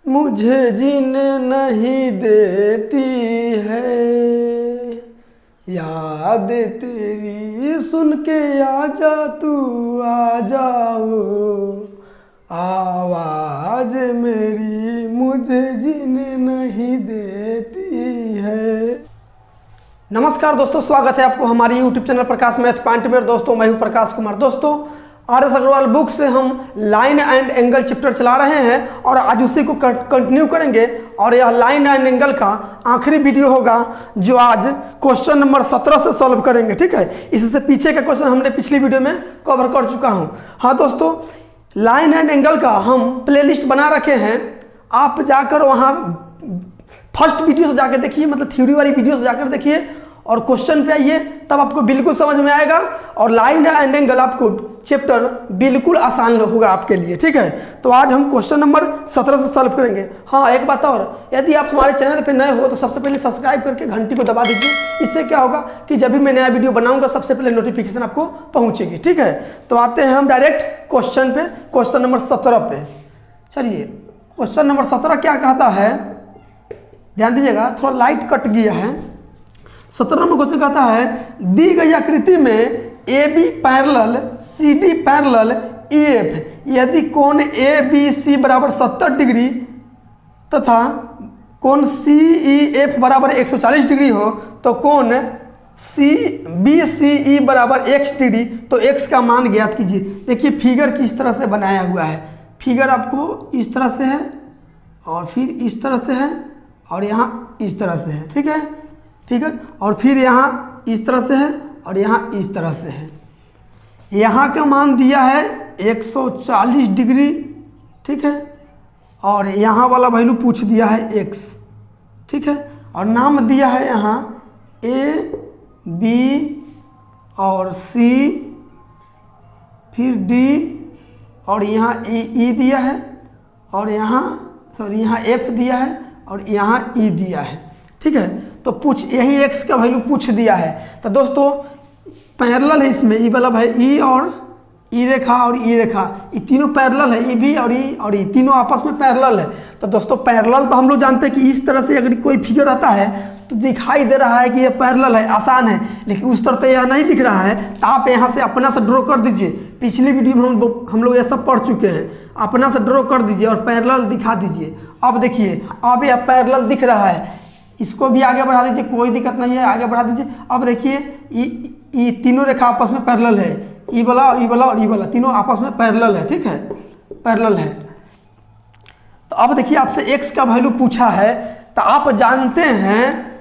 मुझे जीने नहीं देती है, याद तेरी सुन के आजा तू आ जाओ, आवाज़ मेरी मुझे जीने नहीं देती है। नमस्कार दोस्तों, स्वागत है आपको हमारी YouTube चैनल प्रकाश मैथ पॉइंट में। दोस्तों मैं हूँ प्रकाश कुमार। दोस्तों आर एस अग्रवाल बुक से हम लाइन एंड एंगल चैप्टर चला रहे हैं और आज उसी को कंटिन्यू करेंगे। और यह लाइन एंड एंगल का आखिरी वीडियो होगा जो आज क्वेश्चन नंबर 17 से सॉल्व करेंगे। ठीक है, इससे पीछे का क्वेश्चन हमने पिछली वीडियो में कवर कर चुका हूँ। हाँ दोस्तों, लाइन एंड एंगल का हम प्लेलिस्ट बना रखे हैं, आप जाकर वहाँ फर्स्ट वीडियो से जाकर देखिए, मतलब थ्योरी वाली वीडियो से जाकर देखिए और क्वेश्चन पे आइए, तब आपको बिल्कुल समझ में आएगा और लाइन एंड एंगल आपको चैप्टर बिल्कुल आसान होगा आपके लिए। ठीक है, तो आज हम क्वेश्चन नंबर 17 से सॉल्व करेंगे। हाँ, एक बात और, यदि आप हमारे चैनल पे नए हो तो सबसे पहले सब्सक्राइब करके घंटी को दबा दीजिए। इससे क्या होगा कि जब भी मैं नया वीडियो बनाऊंगा सबसे पहले नोटिफिकेशन आपको पहुंचेगी। ठीक है, तो आते हैं हम डायरेक्ट क्वेश्चन पे, क्वेश्चन नंबर 17 पे। चलिए, क्वेश्चन नंबर 17 क्या कहता है, ध्यान दीजिएगा, थोड़ा लाइट कट गया है। 17 नंबर क्वेश्चन कहता है, दी गई आकृति में A B parallel C D parallel E F, यदि कोण ए बी सी बराबर 70 डिग्री तथा कोण सी ई एफ बराबर 140 डिग्री हो तो कोण सी बी सी ई बराबर x डिग्री, तो x का मान ज्ञात कीजिए। देखिए फिगर किस तरह से बनाया हुआ है। फिगर आपको इस तरह से है और फिर इस तरह से है और यहाँ इस तरह से है। ठीक है, फिगर, और फिर यहाँ इस तरह से है और यहाँ इस तरह से है। यहाँ का मान दिया है 140 डिग्री। ठीक है, और यहाँ वाला वैल्यू पूछ दिया है x। ठीक है, और नाम दिया है यहाँ a b और c, फिर d और यहाँ e दिया है और यहाँ यहाँ f दिया है और यहाँ e दिया है। ठीक है, तो यही x का वैल्यू पूछ दिया है। तो दोस्तों पैरेलल है इसमें, ई वाला भाई ई और ई रेखा और ई रेखा, ये तीनों पैरेलल है, ई भी और ई तीनों आपस में पैरेलल है। तो दोस्तों पैरेलल तो हम लोग जानते हैं कि इस तरह से अगर कोई फिगर आता है तो दिखाई दे रहा है कि ये पैरेलल है, आसान है, लेकिन उस तरह से यह नहीं दिख रहा है। तो आप यहाँ से अपना से ड्रॉ कर दीजिए। पिछली वीडियो में हम लोग ये सब पढ़ चुके हैं। अपना से ड्रॉ कर दीजिए और पैरेलल दिखा दीजिए। अब देखिए, अब यह पैरेलल दिख रहा है, इसको भी आगे बढ़ा दीजिए, कोई दिक्कत नहीं है, आगे बढ़ा दीजिए। अब देखिए ये तीनों रेखा आपस में पैरेलल है, ई वाला और ई वाला तीनों आपस में पैरेलल है। ठीक है, पैरेलल है। तो अब देखिए आपसे x का वैल्यू पूछा है, तो आप जानते हैं,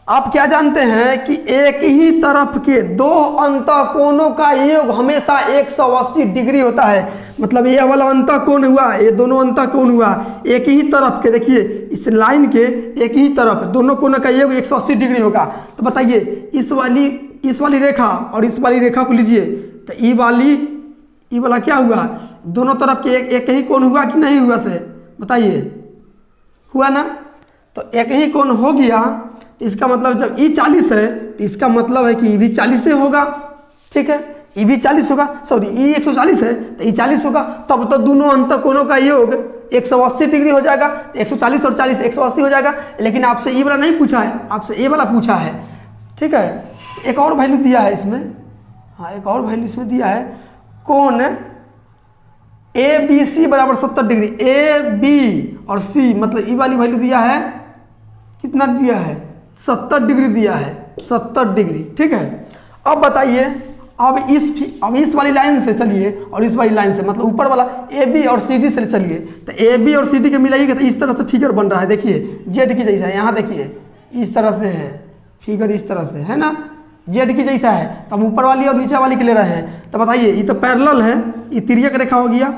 आप क्या जानते हैं कि एक ही तरफ के दो अंतःकोणों का योग हमेशा 180 डिग्री होता है। मतलब ये वाला अंतःकोण हुआ, ये दोनों अंतःकोण हुआ, एक ही तरफ के, देखिए इस लाइन के एक ही तरफ दोनों कोणों का योग 180 डिग्री होगा। तो बताइए इस वाली रेखा और इस वाली रेखा को लीजिए, तो ई वाला क्या हुआ, दोनों तरफ के एक ही कोण हुआ कि नहीं हुआ से बताइए, हुआ ना। तो एक ही कोण हो गया, तो इसका मतलब जब ई 40 है तो इसका मतलब है कि ई भी 40 से होगा। ठीक है, ई भी 40 होगा, सॉरी ई 140 है तो ई 40 होगा। तब तो दोनों अंतःकोणों का योग 180 डिग्री हो जाएगा। 140 और 40 180 हो जाएगा। लेकिन आपसे ई वाला नहीं पूछा है, आपसे ए वाला पूछा है। ठीक है, एक और वैल्यू दिया है इसमें, हाँ एक और वैल्यू इसमें दिया है, कोण ए बी सी बराबर 70 डिग्री, ए बी और सी मतलब ई वाली वैल्यू दिया है, कितना दिया है, 70 डिग्री दिया है, 70 डिग्री। ठीक है, अब बताइए, अब इस वाली लाइन से चलिए और इस वाली लाइन से, मतलब ऊपर वाला ए बी और सी डी से चलिए। तो ए बी और सी डी के मिलाइएगा तो इस तरह से फिगर बन रहा है। देखिए जेड की जैसा है, यहाँ देखिए इस तरह से है फिगर, इस तरह से है ना, जेड की जैसा है। तो हम ऊपर वाली और नीचे वाली के ले रहे हैं। तो बताइए ये तो पैरेलल है, ये तिर्यक रेखा हो गया,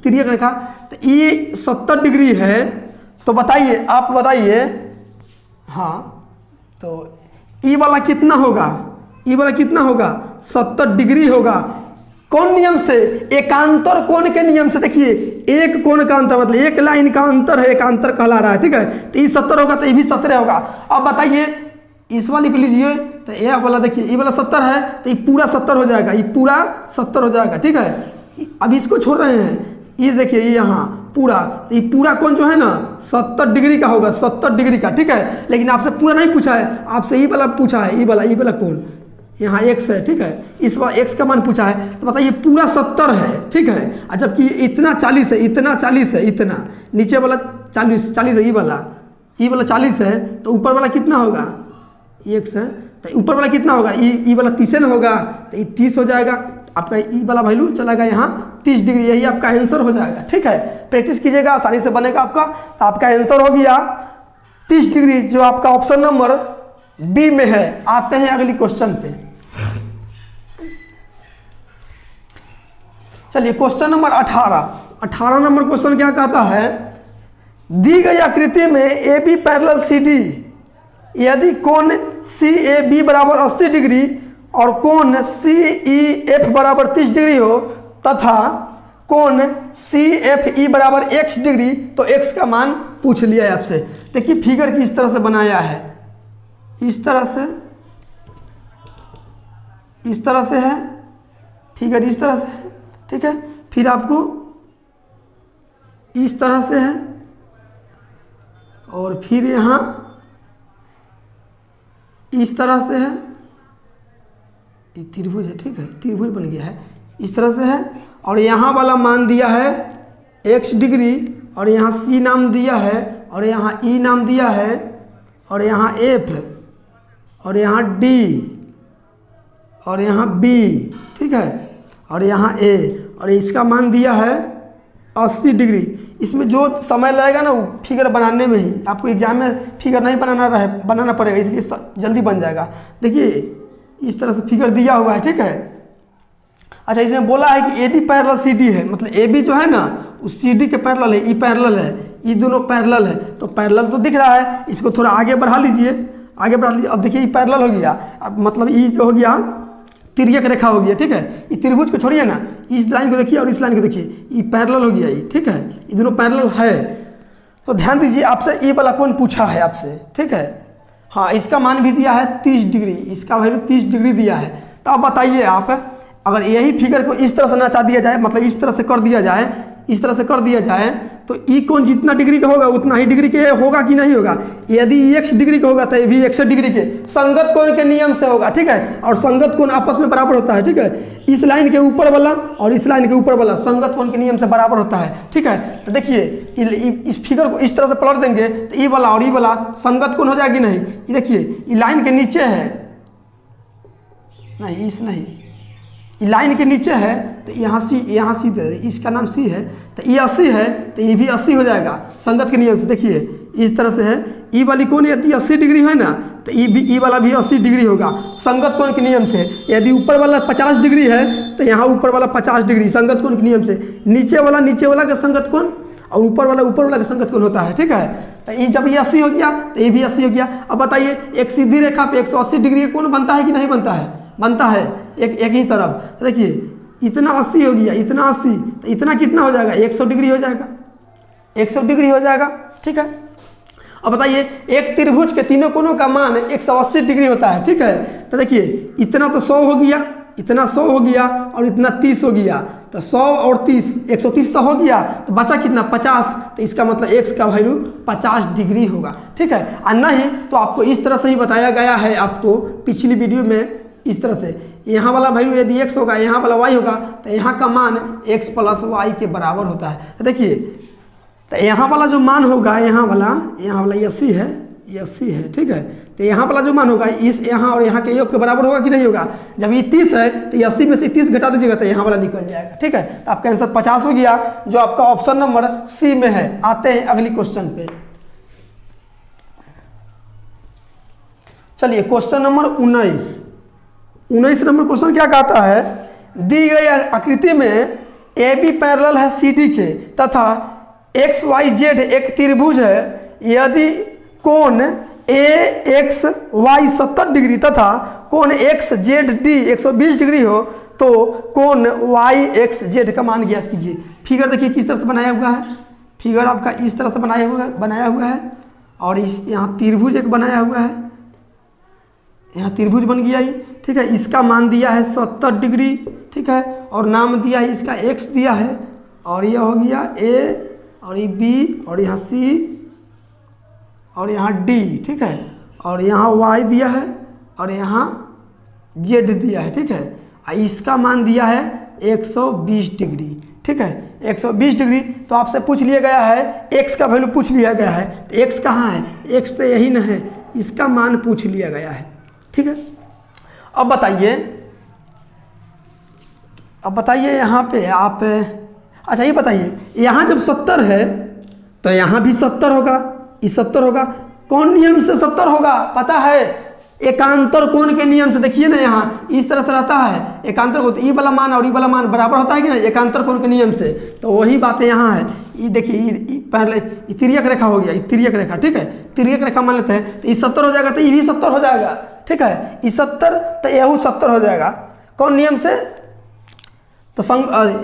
तिर्यक रेखा। तो ये 70 डिग्री है, तो बताइए, आप बताइए, हाँ तो ई वाला कितना होगा, ई वाला कितना होगा, 70 डिग्री होगा। कौन नियम से, एकांतर कोण के नियम से। देखिए एक कोण का अंतर मतलब एक लाइन का अंतर है, एकांतर कहला रहा है। ठीक है, तो ये 70 होगा तो ये भी 70 होगा। अब बताइए इस वाली को लीजिए, तो ये वाला देखिए, ये वाला 70 है तो ये पूरा 70 हो जाएगा, ये पूरा 70 हो जाएगा। ठीक है, अब इसको छोड़ रहे हैं, ये देखिए ये यहाँ पूरा, तो ये पूरा कोण जो है ना 70 डिग्री का होगा, 70 डिग्री का, ठीक है। लेकिन आपसे पूरा नहीं पूछा है, आपसे ये वाला पूछा है, ये वाला कोण यहाँ x है, ठीक है। इस बार x का मान पूछा है, तो बताइए पूरा 70 है, ठीक है। और जबकि इतना 40 है, इतना 40 है, इतना नीचे वाला 40 है, ये वाला 40 है, तो ऊपर वाला कितना होगा, x है, तो ऊपर वाला कितना होगा, ये वाला 30 ना होगा, तो ये 30 हो जाएगा। आपका ये वाला वैल्यू चलेगा यहाँ 30 डिग्री, यही आपका आंसर हो जाएगा, ठीक है। प्रैक्टिस कीजिएगा, आसानी से बनेगा आपका। तो आपका आंसर हो गया 30 डिग्री, जो आपका ऑप्शन नंबर बी में है। आते हैं अगली क्वेश्चन पे। चलिए क्वेश्चन नंबर 18 नंबर क्वेश्चन क्या कहता है, दी गई आकृति में A B parallel C D, यदि कोण सी ए बी बराबर 80 डिग्री और कोण सी ई एफ बराबर 30 डिग्री हो तथा कोण सी एफ ई बराबर x डिग्री, तो x का मान पूछ लिया है आपसे। देखिए फिगर किस तरह से बनाया है, इस तरह से है, फिगर इस तरह से है, ठीक है। फिर आपको इस तरह से है, और फिर यहाँ इस तरह से है, ये त्रिभुज है, ठीक है, त्रिभुज बन गया है, इस तरह से है। और यहाँ वाला मान दिया है x डिग्री, और यहाँ c नाम दिया है, और यहाँ e नाम दिया है, और यहाँ f, और यहाँ d, और यहाँ b, ठीक है, और यहाँ a, और इसका मान दिया है 80 डिग्री। इसमें जो समय लगेगा ना वो फिगर बनाने में ही, आपको एग्जाम में फिगर नहीं बनाना पड़ेगा, इसलिए जल्दी बन जाएगा। देखिए इस तरह से फिगर दिया हुआ है, ठीक है। अच्छा, इसमें बोला है कि A B parallel C D है, मतलब ए बी जो है ना उस सी डी के पैरेलल है, ई पैरेलल है, ये दोनों पैरेलल है। तो पैरेलल तो दिख रहा है, इसको थोड़ा आगे बढ़ा लीजिए, आगे बढ़ा लीजिए। अब देखिए ये पैरेलल हो गया, अब मतलब ये जो हो गया तिर्यक रेखा हो गया, ठीक है। ये त्रिभुज को छोड़िए ना, इस लाइन को देखिए और इस लाइन को देखिए, ये पैरेलल हो गया, ये ठीक है, ये दोनों पैरेलल है। तो ध्यान दीजिए, आपसे ये वाला कोण पूछा है आपसे, ठीक है। हाँ, इसका मान भी दिया है 30 डिग्री, इसका वैल्यू 30 डिग्री दिया है। तो अब बताइए आप, अगर यही फिगर को इस तरह से नचा दिया जाए, मतलब इस तरह से कर दिया जाए, इस तरह से कर दिया जाए, तो ई कोण जितना डिग्री का होगा उतना ही डिग्री के होगा कि नहीं होगा। यदि x डिग्री का होगा तो ये भी 100 डिग्री के संगत कोण के नियम से होगा, ठीक है। और संगत कोण आपस में बराबर होता है, ठीक है। इस लाइन के ऊपर वाला और इस लाइन के ऊपर वाला संगत कोण के नियम से बराबर होता है, ठीक है। तो देखिए इस फिगर को इस तरह से पलट देंगे तो ये वाला और ये वाला संगत कोण हो जाएगी नहीं। ये देखिए ये लाइन के नीचे है, नहीं इस नहीं, ये लाइन के नीचे है, तो यहाँ सी दे, इसका नाम सी है, तो ये 80 है, तो ये भी 80 हो जाएगा संगत के नियम से। देखिए इस तरह से है, ई वाली कोण यदि 80 डिग्री है ना, तो ई वाला भी 80 डिग्री होगा संगत कोण के नियम से। यदि ऊपर वाला 50 डिग्री है तो यहाँ ऊपर वाला 50 डिग्री संगत कोण के नियम से। नीचे वाला का संगत कोण और ऊपर वाला का संगत कोण होता है, ठीक है। तो ये जब ये 80 हो गया तो ये भी 80 हो गया। अब बताइए एक सीधी रेखा पे 180 डिग्री का कोण बनता है कि नहीं बनता है? बनता है, एक ही तरफ। तो देखिए इतना 80 हो गया, इतना 80, तो इतना कितना हो जाएगा? 100 डिग्री हो जाएगा, 100 डिग्री हो जाएगा, ठीक है। अब बताइए एक त्रिभुज के तीनों कोणों का मान 180 डिग्री होता है, ठीक है। तो देखिए इतना तो 100 हो गया, इतना 100 हो गया और इतना 30 हो गया, तो 100 और 30 130 तो हो गया, तो बचा कितना? 50। तो इसका मतलब x का वैल्यू 50 डिग्री होगा, ठीक है। और नहीं तो आपको इस तरह से ही बताया गया है, आपको पिछली वीडियो में इस तरह से, यहाँ वाला वैल्यू यदि x होगा, यहाँ वाला y होगा, तो यहाँ का मान x प्लस y के बराबर होता है। तो देखिए तो यहाँ वाला जो मान होगा, यहाँ वाला 80 है, ये 80 है, ठीक है। तो यहाँ वाला जो मान होगा इस यहाँ और यहाँ के योग के बराबर होगा कि नहीं होगा? जब ये 30 है तो ये 80 में से 30 घटा दीजिएगा तो यहाँ वाला निकल जाएगा, ठीक है। तो आपका आंसर 50 हो गया, जो आपका ऑप्शन नंबर सी में है। आते हैं अगली क्वेश्चन पे। चलिए क्वेश्चन नंबर 19 नंबर क्वेश्चन क्या कहता है? दी गई आकृति में ए बी पैरेलल है सी डी के तथा एक्स वाई जेड एक त्रिभुज है। यदि कोण ए एक्स वाई 70 डिग्री तथा कोण एक्स जेड डी 120 डिग्री हो, तो कोण वाई एक्स जेड का मान ज्ञात कीजिए। फिगर देखिए किस तरह से बनाया हुआ है, फिगर आपका इस तरह से बनाया हुआ है और इस यहाँ त्रिभुज एक बनाया हुआ है, यहाँ त्रिभुज बन गया ये, ठीक है। इसका मान दिया है 70 डिग्री, ठीक है, और नाम दिया है इसका x दिया है, और यह हो गया a और ये बी और यहाँ सी और यहाँ डी, ठीक है, और यहाँ वाई दिया है और यहाँ जेड दिया है, ठीक है। इसका मान दिया है 120 डिग्री, ठीक है, 120 डिग्री। तो आपसे पूछ लिया गया है एक्स का वैल्यू पूछ लिया गया है, तो एक्स कहाँ है, एक्स तो यही न है, इसका मान पूछ लिया गया है, ठीक है। अब बताइए यहाँ पे आप, अच्छा ये बताइए यहाँ जब 70 है तो यहाँ भी 70 होगा, ये 70 होगा, कौन नियम से 70 होगा पता है, एकांतर कोण के नियम से। देखिए ना यहाँ इस तरह से रहता है एकांतर कोण, तो ई वाला मान और ई वाला मान बराबर होता है कि ना एकांतर कोण के नियम से। तो वही बातें यहाँ है, ये देखिए पहले तिर्यक रेखा हो गया, ये तिर्यक रेखा, ठीक है, तिर्यक रेखा मान लेते हैं, तो ये 70 हो जाएगा, तो ये भी 70 हो जाएगा, ठीक है, ये 70 तो यह 70 हो जाएगा, कौन नियम से, तो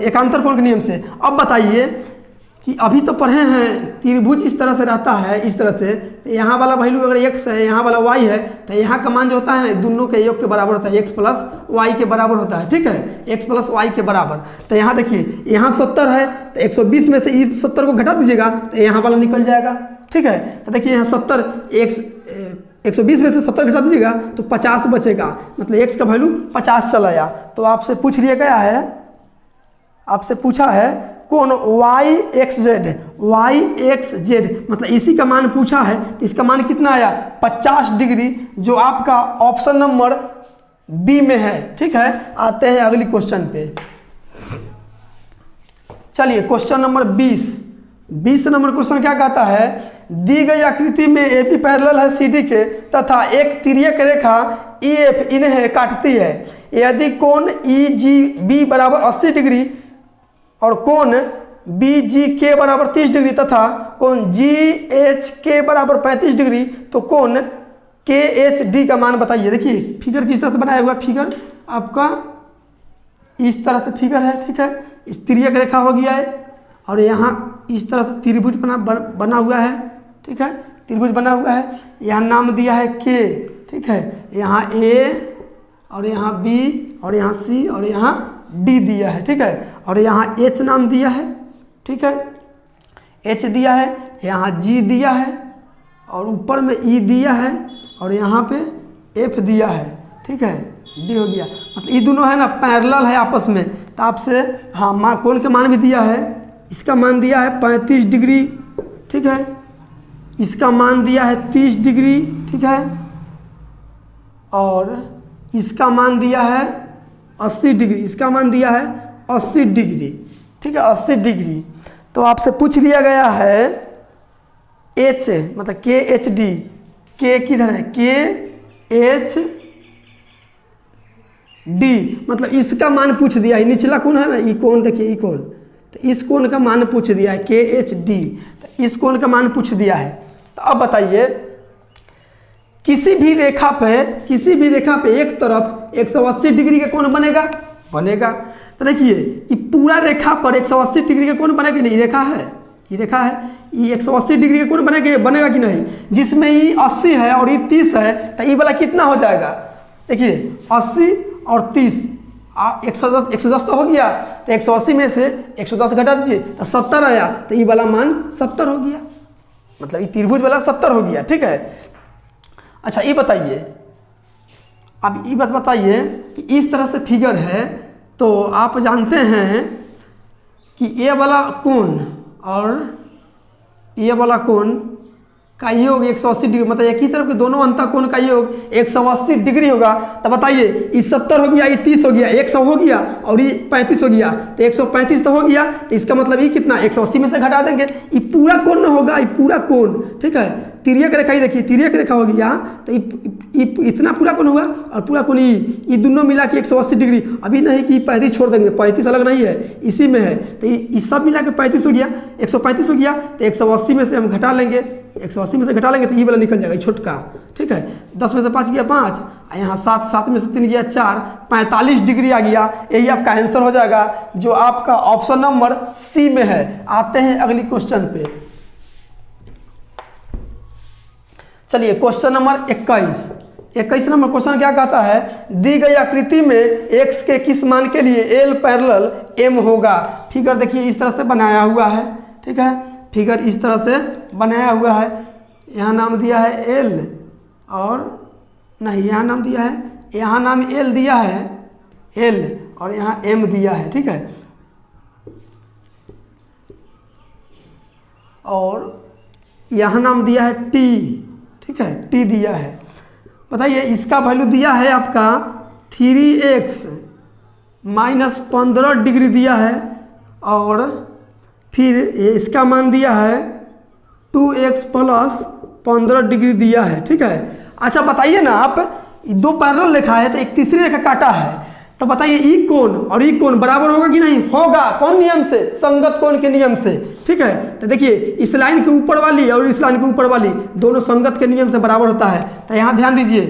एकांतर कोण के नियम से। अब बताइए कि अभी तो पढ़े हैं त्रिभुज इस तरह से रहता है, इस तरह से, तो यहाँ वाला वैल्यू अगर x है, यहाँ वाला y है, तो यहाँ का मान जो होता है ना दोनों के योग के बराबर होता है, x प्लस y के बराबर होता है, ठीक है, x प्लस y के बराबर। तो यहाँ देखिए यहाँ 70 है, तो 120 में से 70 को घटा दीजिएगा तो यहाँ वाला निकल जाएगा, ठीक है। तो देखिए यहाँ 70 120 में से 70 घटा दीजिएगा तो 50 बचेगा, मतलब x का वैल्यू 50 चला आया। तो आपसे पूछ लिया गया है, आपसे पूछा है कौन वाई एक्स जेड मतलब इसी का मान पूछा है, तो इसका मान कितना आया 50 डिग्री, जो आपका ऑप्शन नंबर बी में है, ठीक है। आते हैं अगली क्वेश्चन पे, चलिए क्वेश्चन नंबर 20 नंबर क्वेश्चन क्या कहता है, दी गई आकृति में एपी पैरेलल है सीडी के तथा एक तिर्यक रेखा ईएफ इन्हें काटती है, यदि कोण ईजीबी बराबर 80 डिग्री और कोण बी जी के बराबर 30 डिग्री तथा कोण जी एच के बराबर 35 डिग्री, तो कोण के एच डी का मान बताइए। देखिए फिगर किस तरह से बनाया हुआ, फिगर आपका इस तरह से फिगर है, ठीक है, इस तिर्यक रेखा हो गया है और यहाँ इस तरह से त्रिभुज बना हुआ है, ठीक है, त्रिभुज बना हुआ है, यहाँ नाम दिया है के, ठीक है, यहाँ ए और यहाँ बी और यहाँ सी और यहाँ डी दिया है, ठीक है, और यहाँ एच नाम दिया है, ठीक है, एच दिया है, यहाँ जी दिया है और ऊपर में ई दिया है और यहाँ पे एफ दिया है, ठीक है, डी हो गया। मतलब ये दोनों है ना पैरेलल है आपस में, तो आपसे हाँ कोण के मान भी दिया है, इसका मान दिया है 35 डिग्री, ठीक है, इसका मान दिया है 30 डिग्री, ठीक है, और इसका मान दिया है 80 डिग्री, इसका मान दिया है 80 डिग्री, ठीक है, 80 डिग्री। तो आपसे पूछ लिया गया है एच मतलब के एच डी, के किधर है, के एच डी मतलब इसका मान पूछ दिया है, निचला कोण है ना, ये कोण देखिए, ये कोण, तो इस कोण का मान पूछ दिया है के एच डी, तो इस कोण का मान पूछ दिया है। तो अब बताइए किसी भी रेखा पे एक तरफ 180 डिग्री का कोण बनेगा। तो देखिए ये पूरा रेखा पर 180 डिग्री का कोण बनेगा कि नहीं, ये रेखा है, ये 180 डिग्री का कोण बनेगा कि नहीं, जिसमें ये 80 है और ये 30 है, तो ये वाला कितना हो जाएगा, देखिए 80 और 30 110 तो हो गया, तो 180 में से 110 घटा दीजिए तो 70 आया, तो ये वाला मान 70 हो गया, मतलब ये त्रिभुज वाला 70 हो गया, ठीक है। अच्छा ये बताइए, अब ये बात बताइए कि इस तरह से फिगर है, तो आप जानते हैं कि ये वाला कोण और ये वाला कोण का योग 180 डिग्री, मतलब एक ही तरफ के दोनों अंतःकोण का योग 180 डिग्री होगा। तो बताइए ये 70 हो गया, ये 30 हो गया, 100 हो गया और ये 35 हो गया, तो 135 तो हो गया, तो इसका मतलब ये कितना 180 में से घटा देंगे, ये पूरा कोण न होगा, ये पूरा कोण, ठीक है, तिर्यक रेखा ही देखिए, तिर्यक रेखा होगी यहाँ, तो इतना पूरा कोण होगा और पूरा कोण ये दोनों मिला के 180 डिग्री, अभी नहीं कि 35 छोड़ देंगे, 35 अलग नहीं है, इसी में है, तो ये सब मिला के 35 हो गया, 135 हो गया, तो 180 में से हम घटा लेंगे, 180 में से घटा लेंगे तो ये वाला निकल जाएगा छोटका, ठीक है, 10 में से 5 गया 5, यहाँ 7 में से 3 गया 4, 45 डिग्री आ गया, यही आपका आंसर हो जाएगा, जो आपका ऑप्शन नंबर सी में है। आते हैं अगली क्वेश्चन पे, चलिए क्वेश्चन नंबर 21 नंबर क्वेश्चन क्या कहता है, दी गई आकृति में x के किस मान के लिए L पैरेलल M होगा। फिगर देखिए इस तरह से बनाया हुआ है, ठीक है, फिगर इस तरह से बनाया हुआ है। यहाँ नाम दिया है एल और नहीं, यहाँ नाम दिया है, यहाँ नाम एल दिया है एल और यहाँ एम दिया है, ठीक है। और यहाँ नाम दिया है टी, ठीक है, टी दिया है। बताइए इसका वैल्यू दिया है आपका 3x माइनस 15 डिग्री दिया है और फिर इसका मान दिया है 2x प्लस 15 डिग्री दिया है, ठीक है। अच्छा बताइए ना आप, दो पैरेलल रेखा है तो एक तीसरी रेखा काटा है, तो बताइए ई कोण और ई कोण बराबर होगा कि नहीं? होगा। कौन नियम से? संगत कोण के नियम से, ठीक है। तो देखिए इस लाइन के ऊपर वाली और इस लाइन के ऊपर वाली दोनों संगत के नियम से बराबर होता है। तो यहाँ ध्यान दीजिए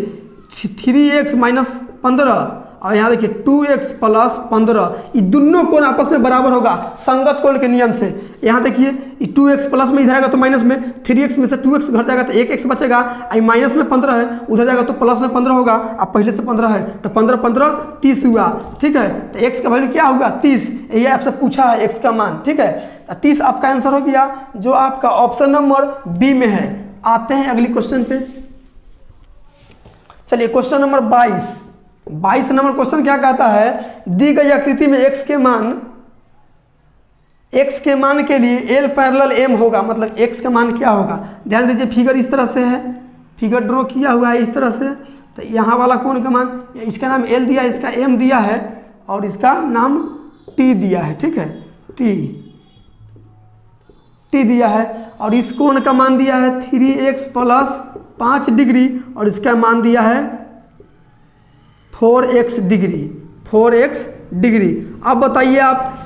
3x माइनस 15 और यहाँ देखिए 2x प्लस 15, ये दोनों कोण आपस में बराबर होगा संगत कोण के नियम से। यहाँ देखिए 2x प्लस में इधर आएगा तो माइनस में, 3x में से 2x घट जाएगा तो 1x बचेगा, आई माइनस में 15 है, उधर जाएगा तो प्लस में 15 होगा, अब पहले से 15 है तो 15 15 30 हुआ, ठीक है। तो x का वैल्यू क्या होगा? 30। ये आपसे पूछा है x का मान, ठीक है। 30 आपका आंसर हो गया, जो आपका ऑप्शन नंबर बी में है। आते हैं अगली क्वेश्चन पे। चलिए क्वेश्चन नंबर 22 नंबर क्वेश्चन क्या कहता है? दी गई आकृति में x के मान के लिए l पैरेलल m होगा, मतलब x का मान क्या होगा? ध्यान दीजिए फिगर इस तरह से है, फिगर ड्रॉ किया हुआ है इस तरह से। तो यहाँ वाला कोण का मान, इसका नाम l दिया है, इसका m दिया है और इसका नाम t दिया है, ठीक है, t दिया है। और इस कोण का मान दिया है 3x प्लस 5 डिग्री और इसका मान दिया है 4x डिग्री। अब बताइए आप,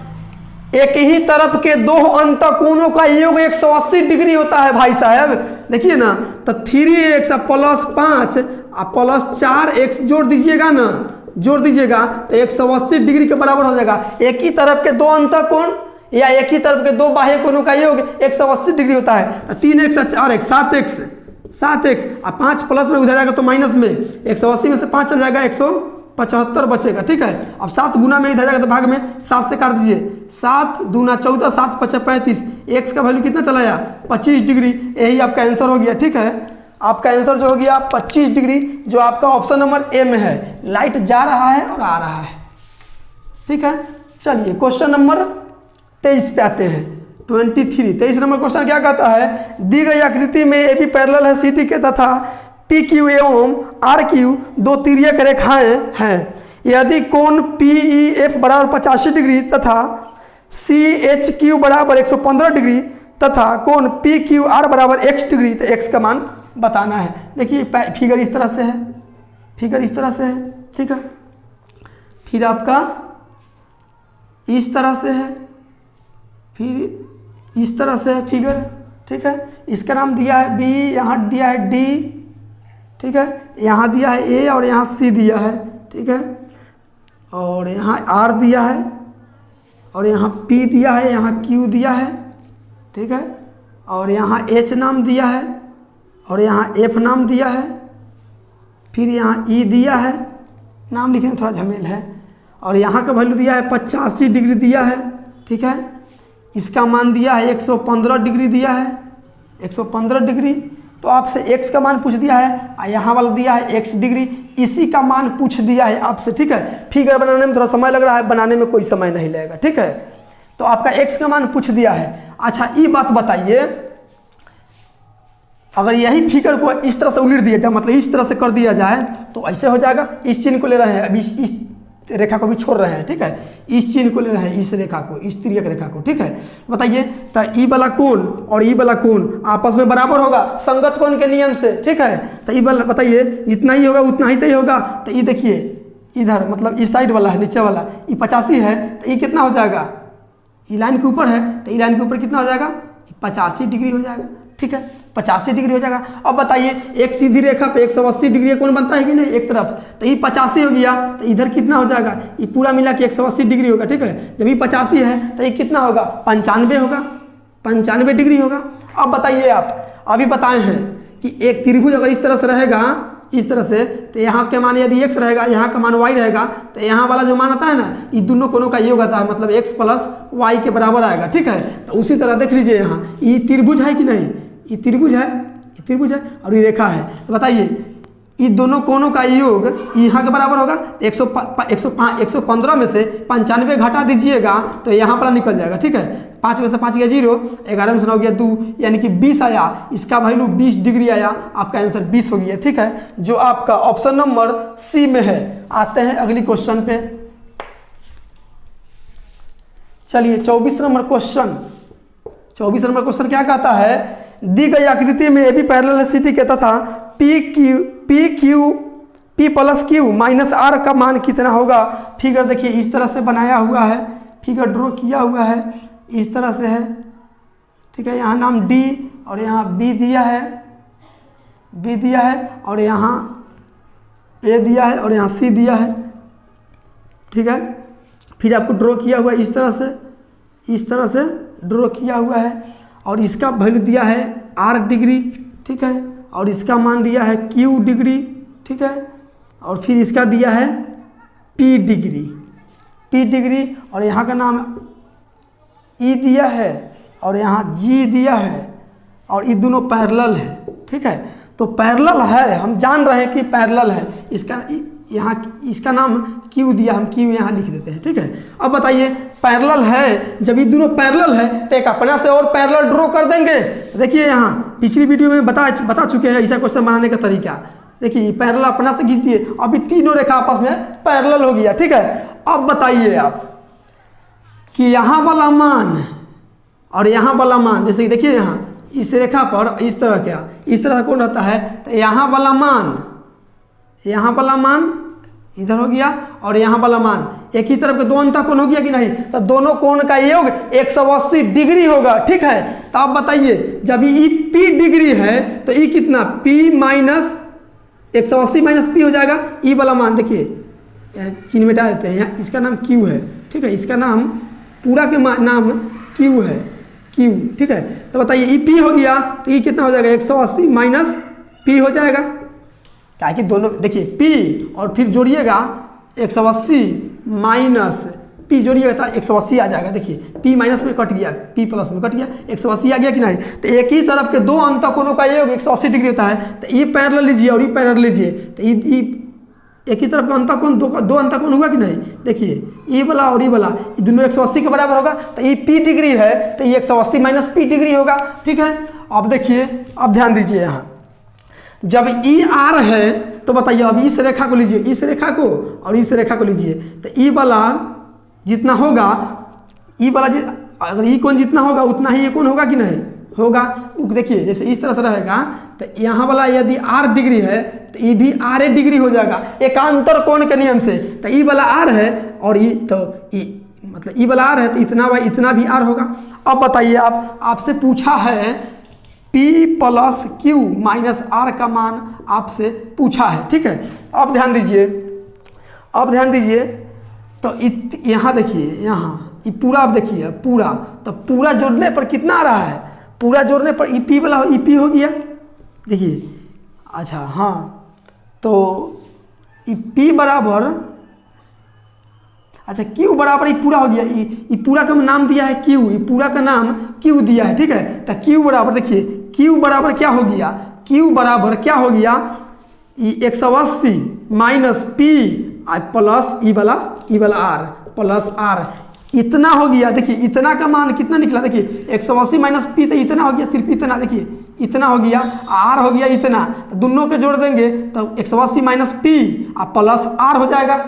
एक ही तरफ के दो अंतकोणों का योग 180 डिग्री होता है भाई साहब। देखिए ना, तो 3x प्लस 5 प्लस 4x जोड़ दीजिएगा ना, जोड़ दीजिएगा तो 180 डिग्री के बराबर हो जाएगा। एक ही तरफ के दो अंतकोण या एक ही तरफ के दो बाह्य कोणों का योग 180 डिग्री होता है। तो 3x और 4x 7x और 5 प्लस में उधर जाएगा तो माइनस में, 180 में से 5 चल जाएगा, 175 बचेगा, ठीक है। अब 7 गुना में इधर जाएगा तो भाग में 7 से काट दीजिए, 7 दूना 14, 7 पचे 35, x का वैल्यू कितना चला आया? 25 डिग्री। यही आपका आंसर हो गया, ठीक है। आपका आंसर जो हो गया 25 डिग्री, जो आपका ऑप्शन नंबर ए में है। लाइट जा रहा है और आ रहा है, ठीक है। चलिए क्वेश्चन नंबर 23 पे आते हैं। 23 नंबर क्वेश्चन क्या कहता है? दी गई आकृति में ए बी पैरेलल है सी डी के तथा पी क्यू एवं आर क्यू दो तिर्यक रेखाएं हैं। यदि कोण पी ई एफ बराबर 85 डिग्री तथा सी एच क्यू बराबर 115 डिग्री तथा कोण पी क्यू आर बराबर x डिग्री, तो x का मान बताना है। देखिए फिगर इस तरह से है, फिगर इस तरह से है, ठीक है। फिर आपका इस तरह से है, फिर इस तरह से है फिगर, ठीक है। इसका नाम दिया है b, यहाँ दिया है d, ठीक है। यहाँ दिया है a और यहाँ c दिया है, ठीक है। और यहाँ r दिया है और यहाँ p दिया है, यहाँ q दिया है, ठीक है। और यहाँ h नाम दिया है और यहाँ f नाम दिया है, फिर यहाँ e दिया है, नाम लिखने में थोड़ा झमेल है। और यहाँ का वैल्यू दिया है 85 डिग्री दिया है, ठीक है। इसका मान दिया है 115 डिग्री दिया है, 115 डिग्री। तो आपसे x का मान पूछ दिया है और यहाँ वाला दिया है x डिग्री, इसी का मान पूछ दिया है आपसे, ठीक है। फिगर बनाने में थोड़ा समय लग रहा है, बनाने में कोई समय नहीं लगेगा, ठीक है। तो आपका x का मान पूछ दिया है। अच्छा ये बात बताइए, अगर यही फिगर को इस तरह से उलट दिया जाए, मतलब इस तरह से कर दिया जाए तो ऐसे हो जाएगा। इस चिन्ह को ले रहे हैं, अभी इस रेखा को भी छोड़ रहे हैं, ठीक है। इस चिन्ह को ले रहे हैं, इस रेखा को, इस तिर्यक रेखा को, ठीक है। बताइए तो ई वाला कोण और ई वाला कोण आपस में बराबर होगा संगत कोण के नियम से, ठीक है। तो ई वाला बताइए जितना ही होगा उतना ही होगा। तो ये देखिए इधर मतलब इस साइड वाला है, नीचे वाला ये 85 है, तो ये कितना हो जाएगा? ये लाइन के ऊपर है तो ये लाइन के ऊपर कितना हो जाएगा? 85 डिग्री हो जाएगा, ठीक है। 85 डिग्री हो जाएगा। अब बताइए एक सीधी रेखा पे 180 डिग्री कौन बनता है कि नहीं एक तरफ, तो ये 85 हो गया, तो इधर कितना हो जाएगा? ये पूरा मिला के 180 डिग्री होगा, ठीक है। जब ये 85 है तो ये कितना होगा? 95 होगा, 95 डिग्री होगा। अब बताइए आप, अभी बताए हैं कि एक त्रिभुज अगर इस तरह से रहेगा, इस तरह से, तो यहाँ के मान यदि x रहेगा, यहाँ का मान y रहेगा, तो यहाँ वाला जो मान आता है ना, ये दोनों कोनों का योग आता है, मतलब x प्लस y के बराबर आएगा। ठीक है, तो उसी तरह देख लीजिए यहाँ ये त्रिभुज है कि नहीं, ये त्रिभुज है, ये त्रिभुज है और ये रेखा है। तो बताइए ये दोनों कोनों का योग यहाँ के बराबर होगा। 115 में से 95 घटा दीजिएगा तो यहाँ पर निकल जाएगा। ठीक है, 5 में से 5 गया 0, 11 में से 9 गया 2, यानी कि 20 आया। इसका वैल्यू 20 डिग्री आया, आपका आंसर 20 हो गया। ठीक है, जो आपका ऑप्शन नंबर सी में है। आते हैं अगली क्वेश्चन पे। चलिए 24 नंबर क्वेश्चन। 24 नंबर क्वेश्चन क्या कहता है, दी गई आकृति में A B parallel C D कहता था P plus Q minus R का मान कितना होगा। फिगर देखिए इस तरह से बनाया हुआ है, फिगर ड्रॉ किया हुआ है, इस तरह से है। ठीक है, यहाँ नाम D और यहाँ B दिया है, B दिया है और यहाँ A दिया है और यहाँ C दिया है। ठीक है, फिर आपको ड्रॉ किया हुआ है इस तरह से, इस तरह से ड्रॉ किया हुआ है और इसका वैल्यू दिया है R डिग्री। ठीक है, और इसका मान दिया है Q डिग्री। ठीक है, और फिर इसका दिया है P डिग्री, P डिग्री और यहाँ का नाम E दिया है और यहाँ G दिया है और ये दोनों पैरेलल है। ठीक है, तो पैरेलल है, हम जान रहे हैं कि पैरेलल है। इसका यहाँ इसका नाम Q दिया, हम Q यहाँ लिख देते हैं। ठीक है, अब बताइए पैरेलल है, जब ये दोनों पैरेलल है तो एक अपना से और पैरेलल ड्रॉ कर देंगे। देखिए यहाँ पिछली वीडियो में बता चुके हैं ऐसा क्वेश्चन बनाने का तरीका। देखिए पैरेलल अपना से खींच दिए, अभी तीनों रेखा आपस में पैरेलल हो गया। ठीक है, अब बताइए आप कि यहाँ वाला मान और यहाँ वाला मान, जैसे देखिए यहाँ इस रेखा पर इस तरह क्या, इस तरह कौन रहता है, तो यहाँ वाला मान, यहाँ वाला मान इधर हो गया और यहाँ वाला मान एक ही तरफ के दो अंतः कोण हो गया कि नहीं, तो दोनों कोण का योग 180 डिग्री होगा। ठीक है, तो आप बताइए जब ये P डिग्री है तो ये कितना, P माइनस 180 माइनस P हो जाएगा। ई वाला मान देखिए चिन्ह मिटा देते हैं, यहाँ इसका नाम Q है। ठीक है, इसका नाम पूरा के नाम Q है, Q। ठीक है, तो बताइए ये P हो गया तो ये कितना हो जाएगा, 180 माइनस P हो जाएगा। क्या कि दोनों देखिए P और फिर जोड़िएगा 180 माइनस P जोड़िएगा तो 180 आ जाएगा। देखिए P माइनस में कट गया, P प्लस में कट गया, 180 आ गया कि नहीं। तो एक ही तरफ के दो अंतः कोणों का योग 180 डिग्री होता है। तो ये पैरेलल लीजिए और ये पैरेलल लीजिए, तो ये एक ही तरफ का अंतः कोण दो अंतः कोण हुआ कि नहीं। देखिए ये वाला और ये वाला, ये दोनों 180 के बराबर होगा। तो ये P डिग्री है तो ये 180 माइनस P डिग्री होगा। ठीक है, अब देखिए, अब ध्यान दीजिए यहाँ जब ई आर है तो बताइए, अब इस रेखा को लीजिए, इस रेखा को और इस रेखा को लीजिए, तो ई वाला जितना होगा, ई वाला अगर ई कोण जितना होगा उतना ही ये कोण होगा कि नहीं होगा। देखिए जैसे इस तरह से रहेगा तो यहाँ वाला यदि आर डिग्री है तो ये भी आर ए डिग्री हो जाएगा एकांतर कोण के नियम से। तो ई वाला आर है और ई तो ई मतलब ई वाला आर है तो इतना व इतना भी आर होगा। अब बताइए आपसे पूछा है P plus Q minus R का मान आपसे पूछा है। ठीक है, अब ध्यान दीजिए, अब ध्यान दीजिए, तो यहाँ देखिए, यहाँ ये पूरा आप देखिए पूरा, तो पूरा जोड़ने पर कितना आ रहा है, पूरा जोड़ने पर ई पी वाला ई पी हो गया। देखिए अच्छा हाँ, तो ई पी बराबर, अच्छा Q बराबर ये पूरा हो गया, ये पूरा का नाम दिया है Q, ये पूरा का नाम Q दिया है। ठीक है, तो Q बराबर देखिए, Q बराबर क्या हो गया, Q बराबर क्या हो गया, 180 माइनस P प्लस ई वाला R प्लस R, इतना हो गया। देखिए इतना का मान कितना निकला, देखिए 180 माइनस P तो इतना हो गया, सिर्फ इतना, देखिए इतना हो गया, R हो गया इतना, तो दोनों के जोड़ देंगे तो 180 माइनस P प्लस R हो जाएगा,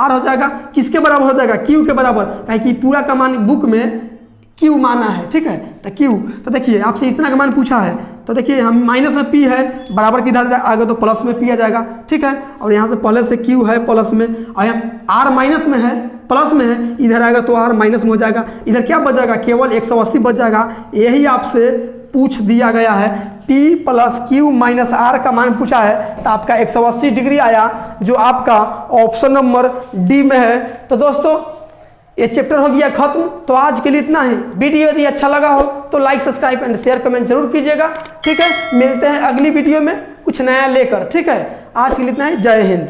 R हो जाएगा। किसके बराबर हो जाएगा, Q के बराबर, क्योंकि पूरा का मान बुक में Q माना है। ठीक है, तो Q, तो देखिए आपसे इतना का मान पूछा है, तो देखिए हम माइनस में P है, बराबर की इधर आगे तो प्लस में P आ जाएगा। ठीक है, और यहाँ से प्लस से Q है प्लस में, और यहाँ R माइनस में है प्लस में है, इधर आएगा तो R माइनस में हो जाएगा, इधर क्या बच जाएगा, केवल 180 बच जाएगा। यही आपसे पूछ दिया गया है, P plus Q minus R का मान पूछा है, तो आपका 180 डिग्री आया, जो आपका ऑप्शन नंबर डी में है। तो दोस्तों ये चैप्टर हो गया खत्म। तो आज के लिए इतना ही। वीडियो यदि अच्छा लगा हो तो like, subscribe and share comment जरूर कीजिएगा। ठीक है, मिलते हैं अगली वीडियो में कुछ नया लेकर। ठीक है, आज के लिए इतना ही। जय हिंद।